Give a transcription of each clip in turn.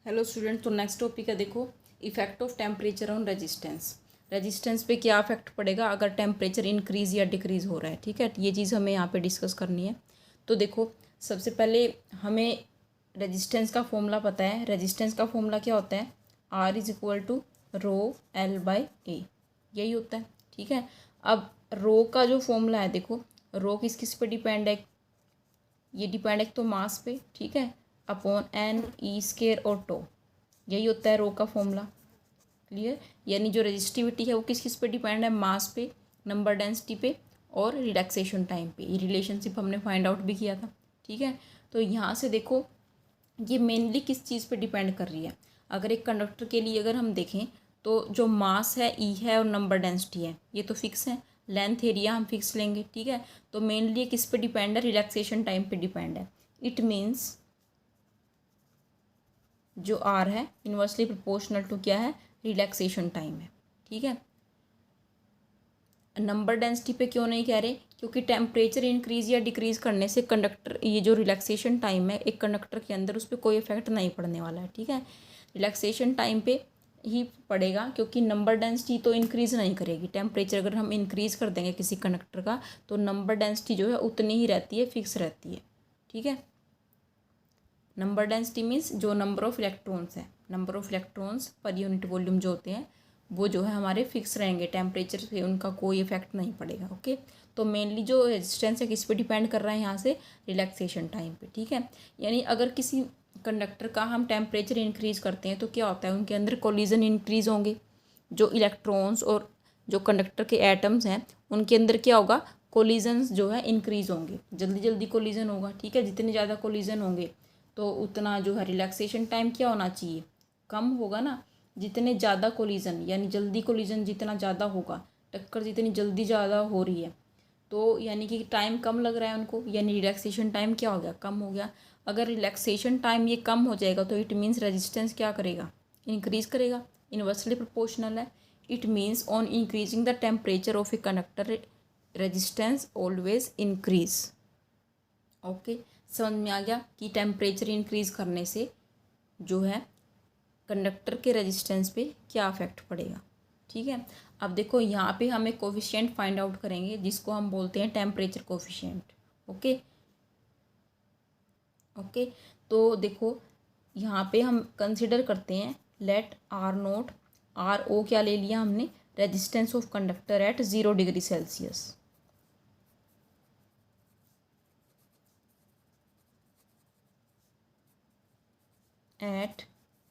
Hello student. तो next topic है, देखो effect of temperature on resistance. Resistance पे क्या इफेक्ट पड़ेगा अगर टेम्परेचर इंक्रीज या डिक्रीज़ हो रहा है। ठीक है, ये चीज़ हमें यहाँ पे डिस्कस करनी है। तो देखो सबसे पहले हमें रेजिस्टेंस का फॉर्मूला पता है। रेजिस्टेंस का फॉर्मूला क्या होता है? R is equal to rho L by A, यही होता है। ठीक है, अब रो का जो फॉर्मूला है, देखो रो किस किस पे डिपेंड है? ये डिपेंड है तो मास पे, ठीक है, अपॉन एन ई स्केयर और टो, यही होता है रो का फॉर्मूला। क्लियर? यानी जो रजिस्टिविटी है वो किस किस पे डिपेंड है? मास पे, नंबर डेंसिटी पे और रिलैक्सेशन टाइम पे। ये रिलेशनशिप हमने फाइंड आउट भी किया था। ठीक है, तो यहाँ से देखो ये मेनली किस चीज़ पे डिपेंड कर रही है। अगर एक कंडक्टर के लिए अगर हम देखें तो जो मास है ई है और नंबर डेंसिटी है, ये तो फिक्स है। लेंथ एरिया हम फिक्स लेंगे। ठीक है, तो मेनली किस पे डिपेंड है? रिलैक्सेशन टाइम पे डिपेंड है। इट मीन्स जो आर है इन्वर्सली प्रोपोर्शनल टू क्या है? रिलैक्सेशन टाइम है। ठीक है, नंबर डेंसिटी पे क्यों नहीं कह रहे? क्योंकि टेम्परेचर इंक्रीज या डिक्रीज करने से कंडक्टर, ये जो रिलैक्सेशन टाइम है एक कंडक्टर के अंदर, उस पर कोई इफेक्ट नहीं पड़ने वाला है। ठीक है, रिलैक्सेशन टाइम पे ही पड़ेगा, क्योंकि नंबर डेंसिटी तो इंक्रीज नहीं करेगी। टेम्परेचर अगर हम इंक्रीज कर देंगे किसी कंडक्टर का तो नंबर डेंसिटी जो है उतनी ही रहती है, फिक्स रहती है। ठीक है, नंबर डेंसिटी मीन्स जो नंबर ऑफ इलेक्ट्रॉन्स है, number of electrons per unit volume जो होते हैं वो जो है हमारे फिक्स रहेंगे। टेम्परेचर से उनका कोई इफेक्ट नहीं पड़ेगा। ओके, तो मेनली जो रेजिस्टेंस है किस पे डिपेंड कर रहा है यहाँ से? रिलैक्सेशन टाइम पे। ठीक है, यानी अगर किसी कंडक्टर का हम टेम्परेचर इंक्रीज करते हैं तो क्या होता है? उनके अंदर कोलिजन इंक्रीज होंगे। जो इलेक्ट्रॉन्स और जो कंडक्टर के एटम्स हैं उनके अंदर क्या होगा? कोलिजन्स जो है इंक्रीज होंगे, जल्दी जल्दी कोलिजन होगा। ठीक है, जितने ज़्यादा कोलिजन होंगे तो उतना जो है रिलैक्सेशन टाइम क्या होना चाहिए? कम होगा ना। जितने ज़्यादा कोलिजन यानी जल्दी कोलिजन जितना ज़्यादा होगा, टक्कर जितनी जल्दी ज़्यादा हो रही है तो यानी कि टाइम कम लग रहा है उनको, यानी रिलैक्सेशन टाइम क्या हो गया? कम हो गया। अगर रिलैक्सेशन टाइम ये कम हो जाएगा तो इट मीन्स रेजिस्टेंस क्या करेगा? इंक्रीज करेगा। इन्वर्सली प्रोपोर्शनल है। It means on increasing the temperature of a conductor resistance always increase. Okay, समझ में आ गया कि टेम्परेचर इंक्रीज करने से जो है कंडक्टर के रेजिस्टेंस पे क्या इफेक्ट पड़ेगा। ठीक है, अब देखो यहाँ पे हम एक कोफिशिएंट फाइंड आउट करेंगे जिसको हम बोलते हैं टेम्परेचर कोफिशिएंट। ओके ओके, तो देखो यहाँ पे हम कंसिडर करते हैं let R naught, R O क्या ले लिया हमने? Resistance of conductor at 0 degree Celsius. At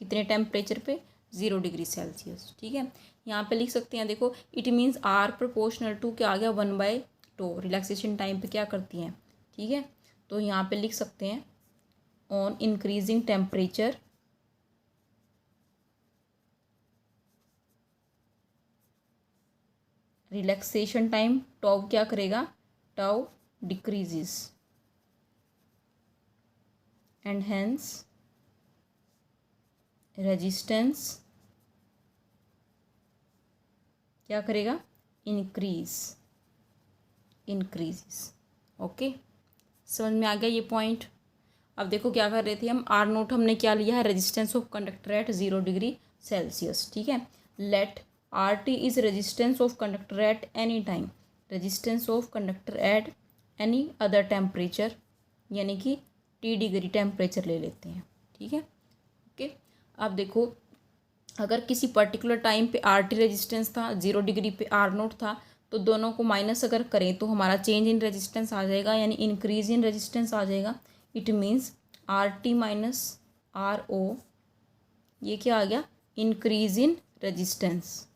कितने टेम्परेचर पे? 0 डिग्री सेल्सियस। ठीक है, यहाँ पे लिख सकते हैं, देखो it means R proportional to क्या आ गया? 1/2। रिलैक्सेशन टाइम पे क्या करती हैं? ठीक है, तो यहाँ पे लिख सकते हैं on increasing temperature relaxation time tau क्या करेगा? Tau decreases and hence resistance क्या करेगा? Increase increases. ओके, समझ में आ गया ये पॉइंट? अब देखो क्या कर रहे थे हम? आर नोट हमने क्या लिया है? Resistance of conductor at 0 degree Celsius. ठीक है, let R T is resistance of conductor at any time, resistance of conductor at any other temperature, यानी कि टी डिग्री टेम्परेचर ले लेते हैं। ठीक है, ओके, अब देखो अगर किसी पर्टिकुलर टाइम पे आर टी रेजिस्टेंस था, 0 डिग्री पे आर नोट था, तो दोनों को माइनस अगर करें तो हमारा चेंज इन रेजिस्टेंस आ जाएगा, यानी इंक्रीज इन रेजिस्टेंस आ जाएगा। It means R T minus R O, ये क्या आ गया? Increase in resistance.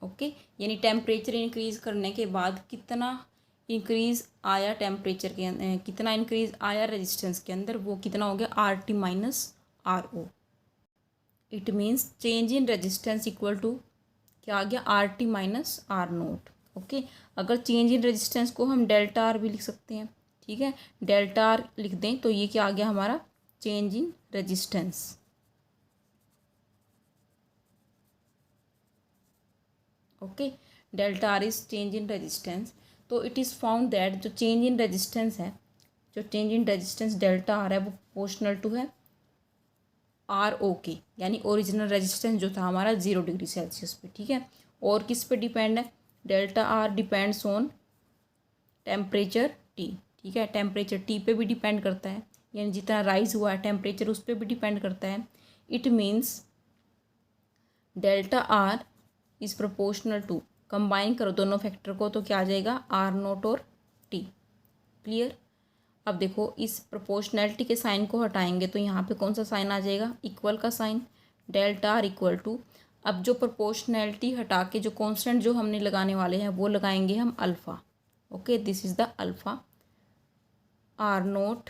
ओके, यानी टेम्परेचर इंक्रीज करने के बाद कितना इंक्रीज आया टेम्परेचर के अंदर, कितना इंक्रीज आया रेजिस्टेंस के अंदर, वो कितना हो गया? R T minus R O. It means change in resistance equal to क्या आ गया? R T minus R naught. Okay, अगर चेंज इन रेजिस्टेंस को हम डेल्टा आर भी लिख सकते हैं। ठीक है, डेल्टा आर लिख दें तो ये क्या आ गया हमारा? Change in resistance. Okay, delta R is change in resistance. तो इट इज़ फाउंड दैट जो चेंज इन रेजिस्टेंस है जो change in resistance delta R है वो प्रोपोर्शनल टू है आर ओ के, यानी ओरिजिनल रेजिस्टेंस जो था हमारा 0 डिग्री सेल्सियस पे, ठीक है। और किस पे डिपेंड है, delta R depends on temperature T, ठीक है। टेम्परेचर टी पे भी डिपेंड करता है, यानी जितना राइज हुआ है टेम्परेचर उस पर भी डिपेंड करता है। It means delta R is proportional to, combine करो दोनों फैक्टर को तो क्या आ जाएगा, आर नोट और टी। क्लियर। अब देखो इस प्रोपोर्शनैलिटी के साइन को हटाएंगे तो यहाँ पे कौन सा साइन आ जाएगा, इक्वल का sign, delta R equal to. अब जो प्रोपोर्शनैलिटी हटा के जो कांस्टेंट जो हमने लगाने वाले हैं वो लगाएंगे हम alpha. Okay, this is the alpha R naught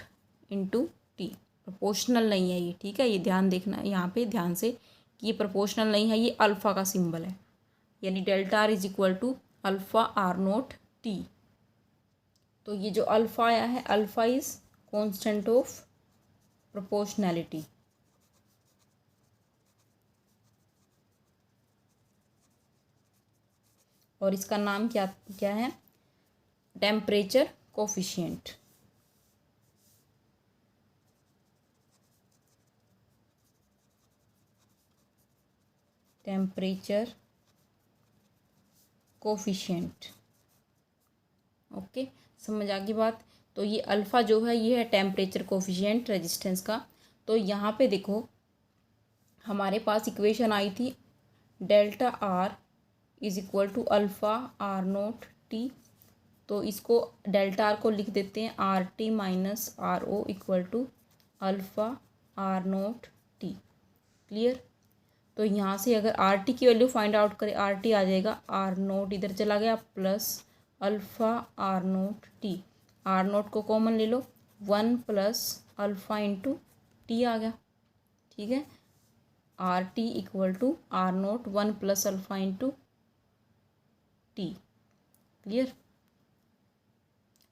into T. Proportional नहीं है ये, ठीक है, ये ध्यान देखना यहाँ पे ध्यान से कि ये प्रोपोर्शनल नहीं है, ये अल्फ़ा का सिंबल है, यानी delta R is equal to alpha R naught T. तो ये जो अल्फ़ा आया है, alpha is constant of proportionality. और इसका नाम क्या क्या है, temperature coefficient. Temperature coefficient. Okay, समझ आ गई बात। तो ये अल्फ़ा जो है ये है टेम्परेचर कोफिशिएंट रेजिस्टेंस का। तो यहाँ पे देखो हमारे पास इक्वेशन आई थी delta R is equal to alpha R naught T. तो इसको डेल्टा आर को लिख देते हैं R T minus R O equal to alpha R naught T. Clear. तो यहाँ से अगर आर टी की वैल्यू फाइंड आउट करें, आर टी आ जाएगा आर नोट इधर चला गया plus alpha R naught T. R naught को कॉमन ले लो, 1 प्लस अल्फ़ा इंटू टी आ गया, ठीक है। R T equal to R naught 1 plus alpha into T. Clear.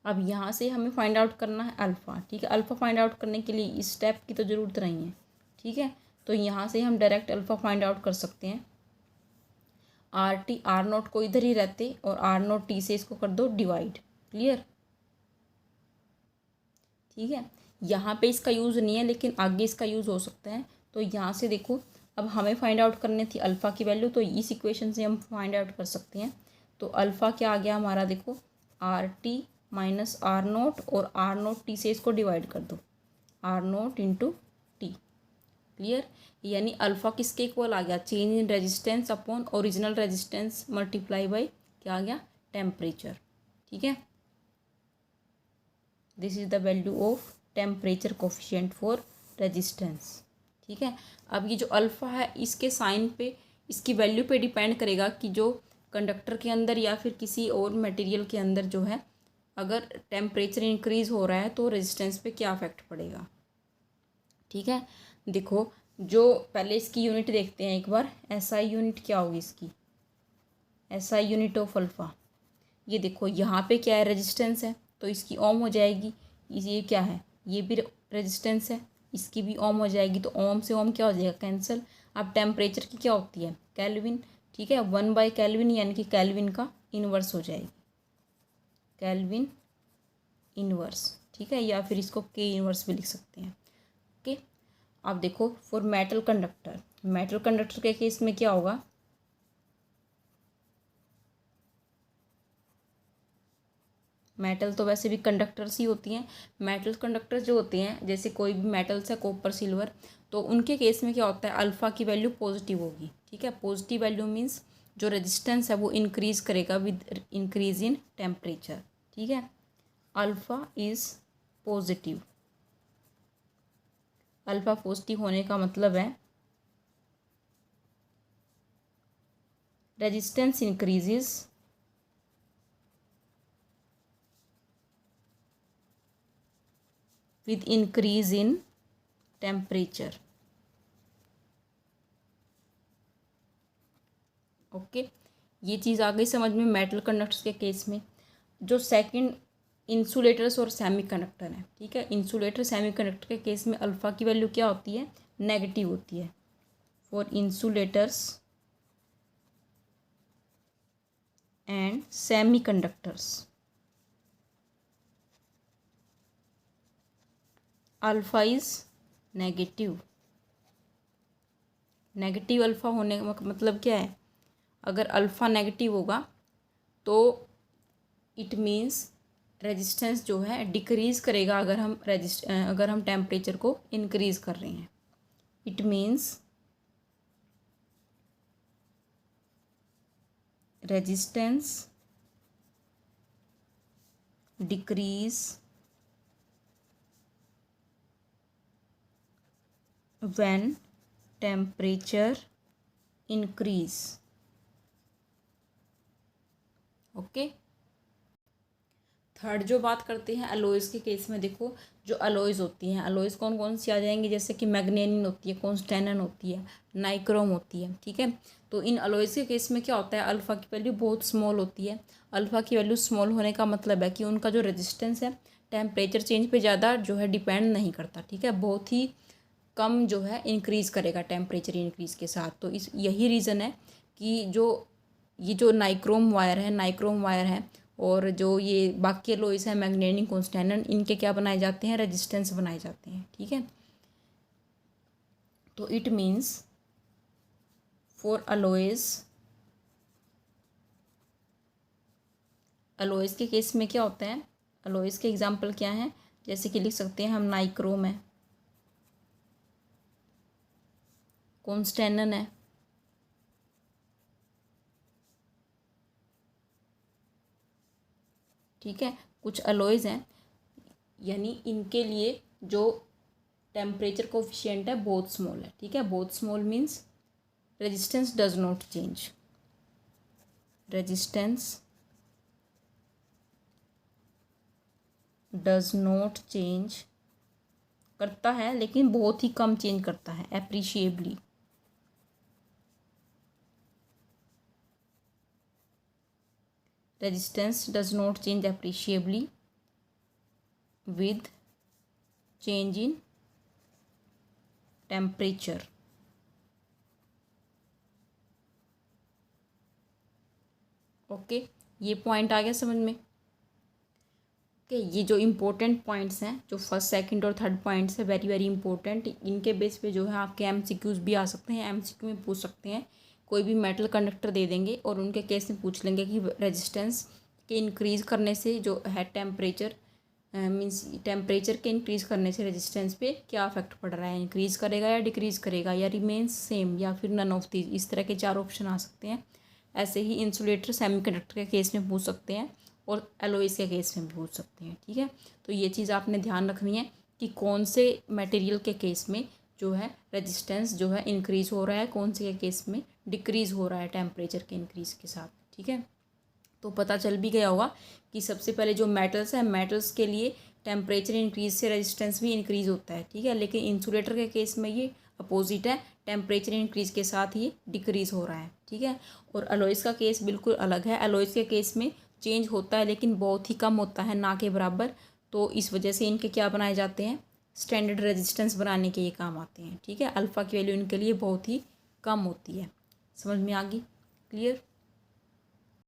अब यहाँ से हमें फाइंड आउट करना है अल्फ़ा, ठीक है। अल्फ़ा फाइंड आउट करने के लिए इस स्टेप की तो ज़रूरत नहीं है, ठीक है। तो यहाँ से हम डायरेक्ट अल्फ़ा फाइंड आउट कर सकते हैं। आर टी आर नोट को इधर ही रहते और आर नोट टी से इसको कर दो डिवाइड। क्लियर, ठीक है। यहाँ पे इसका यूज़ नहीं है लेकिन आगे इसका यूज़ हो सकता है। तो यहाँ से देखो अब हमें फाइंड आउट करनी थी अल्फ़ा की वैल्यू, तो इस इक्वेशन से हम फाइंड आउट कर सकते हैं। तो अल्फ़ा क्या आ गया हमारा, देखो R T minus R naught और आर नोट टी से इसको डिवाइड कर दो, R naught into T. Clear. यानी अल्फ़ा किसके इक्वल आ गया, change in resistance upon original resistance multiply by क्या आ गया, टेम्परेचर। ठीक है, this is the value of temperature coefficient for resistance. ठीक है। अब ये जो अल्फ़ा है इसके साइन पे, इसकी वैल्यू पे डिपेंड करेगा कि जो कंडक्टर के अंदर या फिर किसी और मटेरियल के अंदर जो है अगर टेम्परेचर इंक्रीज़ हो रहा है तो रेजिस्टेंस पे क्या इफेक्ट पड़ेगा। ठीक है, देखो जो पहले इसकी यूनिट देखते हैं एक बार, एसआई यूनिट क्या होगी इसकी, एसआई यूनिट ऑफ अल्फ़ा। ये देखो यहाँ पे क्या है, रेजिस्टेंस है तो इसकी ओम हो जाएगी। ये क्या है, ये भी रेजिस्टेंस है, इसकी भी ओम हो जाएगी। तो ओम से ओम क्या हो जाएगा, कैंसिल। अब टेम्परेचर की क्या होती है, केल्विन। ठीक है, 1/केल्विन यानी कि केल्विन का इन्वर्स हो जाएगी, केल्विन इन्वर्स। ठीक है, या फिर इसको के इन्वर्स भी लिख सकते हैं। ओके, अब देखो for metal conductor, metal conductor के केस में क्या होगा, मेटल तो वैसे भी कंडक्टर्स ही होती हैं। मेटल कंडक्टर जो होते हैं जैसे कोई भी मेटल्स है, कॉपर सिल्वर, तो उनके केस में क्या होता है, अल्फ़ा की वैल्यू पॉजिटिव होगी। ठीक है, पॉजिटिव वैल्यू मीन्स जो रेजिस्टेंस है वो इंक्रीज़ करेगा विद इंक्रीज इन टेम्परेचर। ठीक है, alpha is positive. Alpha positive होने का मतलब है resistance increases with increase in temperature। Okay, ये चीज़ आ गई समझ में मेटल कंडक्टर्स के केस में। जो सेकंड इंसुलेटर्स और सेमीकंडक्टर है, ठीक है, इंसुलेटर सेमीकंडक्टर के केस में अल्फ़ा की वैल्यू क्या होती है, नेगेटिव होती है। For insulators and semiconductors, alpha is negative. Negative alpha होने का मतलब क्या है? अगर अल्फ़ा नेगेटिव होगा तो इट मीन्स रेजिस्टेंस जो है डिक्रीज़ करेगा अगर हम टेम्परेचर को इंक्रीज़ कर रहे हैं। It means resistance decrease when temperature increase. Okay. Third जो बात करते हैं अलॉयज़ के केस में, देखो जो अलॉयज़ होती हैं, अलॉयज़ कौन कौन सी आ जाएंगी, जैसे कि मैग्नीशियम होती है, कॉन्स्टेनन होती है, नाइक्रोम होती है, ठीक है। तो इन अलॉयज़ के केस में क्या होता है, अल्फ़ा की वैल्यू बहुत स्मॉल होती है। अल्फ़ा की वैल्यू स्मॉल होने का मतलब है कि उनका जो रेजिस्टेंस है टेम्परेचर चेंज पे ज़्यादा जो है डिपेंड नहीं करता, ठीक है, बहुत ही कम जो है इंक्रीज़ करेगा टेम्परेचर इंक्रीज़ के साथ। तो यही रीज़न है कि जो नाइक्रोम वायर है और जो ये बाकी अलॉयज़ हैं मैग्नीशियम, कॉन्स्टेनन, इनके क्या बनाए जाते हैं, रेजिस्टेंस बनाए जाते हैं, ठीक है। तो इट मीन्स फॉर अलॉयज़ के केस में क्या होता है, अलॉयज़ के एग्जांपल क्या हैं, जैसे कि लिख सकते हैं हम नाइक्रोम है, कॉन्स्टेनन है, ठीक है। कुछ अलॉयज़ हैं यानी इनके लिए जो टेम्परेचर कोफिशिएंट है बहुत स्मॉल है, ठीक है। बहुत small means resistance does not change, resistance does not change करता है लेकिन बहुत ही कम चेंज करता है, appreciably. Resistance does not change appreciably with change in temperature। Okay, ये पॉइंट आ गया समझ में। ओके, ये जो इम्पोर्टेंट पॉइंट्स हैं, जो फर्स्ट सेकंड और थर्ड पॉइंट्स है, वेरी वेरी इंपॉर्टेंट, इनके बेस पे जो है आपके एमसीक्यूज भी आ सकते हैं। एमसीक्यू में पूछ सकते हैं, कोई भी मेटल कंडक्टर दे देंगे और उनके केस में पूछ लेंगे कि रेजिस्टेंस के इंक्रीज़ करने से जो है टेम्परेचर मीन्स टेम्परेचर के इंक्रीज़ करने से रेजिस्टेंस पे क्या इफेक्ट पड़ रहा है, इंक्रीज़ करेगा या डिक्रीज़ करेगा या रिमेन्स सेम या फिर नन ऑफ दीज, इस तरह के 4 ऑप्शन आ सकते हैं। ऐसे ही इंसुलेटर सेमीकंडक्टर के केस में पूछ सकते हैं और एलॉयज़ के केस में भी पूछ सकते हैं, ठीक है। तो ये चीज़ आपने ध्यान रखनी है कि कौन से मटेरियल के केस में जो है रेजिस्टेंस जो है इंक्रीज़ हो रहा है, कौन से के केस में डिक्रीज़ हो रहा है टेम्परेचर के इंक्रीज़ के साथ, ठीक है। तो पता चल भी गया होगा कि सबसे पहले जो मेटल्स है, मेटल्स के लिए टेम्परेचर इंक्रीज से रेजिस्टेंस भी इंक्रीज़ होता है, ठीक है। लेकिन इंसुलेटर के केस में ये अपोजिट है, टेम्परेचर इंक्रीज़ के साथ ही डिक्रीज़ हो रहा है, ठीक है। और अलॉयज़ का केस बिल्कुल अलग है। अलॉयज़ के केस में चेंज होता है लेकिन बहुत ही कम होता है, ना के बराबर। तो इस वजह से इनके क्या बनाए जाते हैं, स्टैंडर्ड रेजिस्टेंस बनाने के ये काम आते हैं, ठीक है। अल्फ़ा की वैल्यू इनके लिए बहुत ही कम होती है। समझ में आ गई? क्लियर?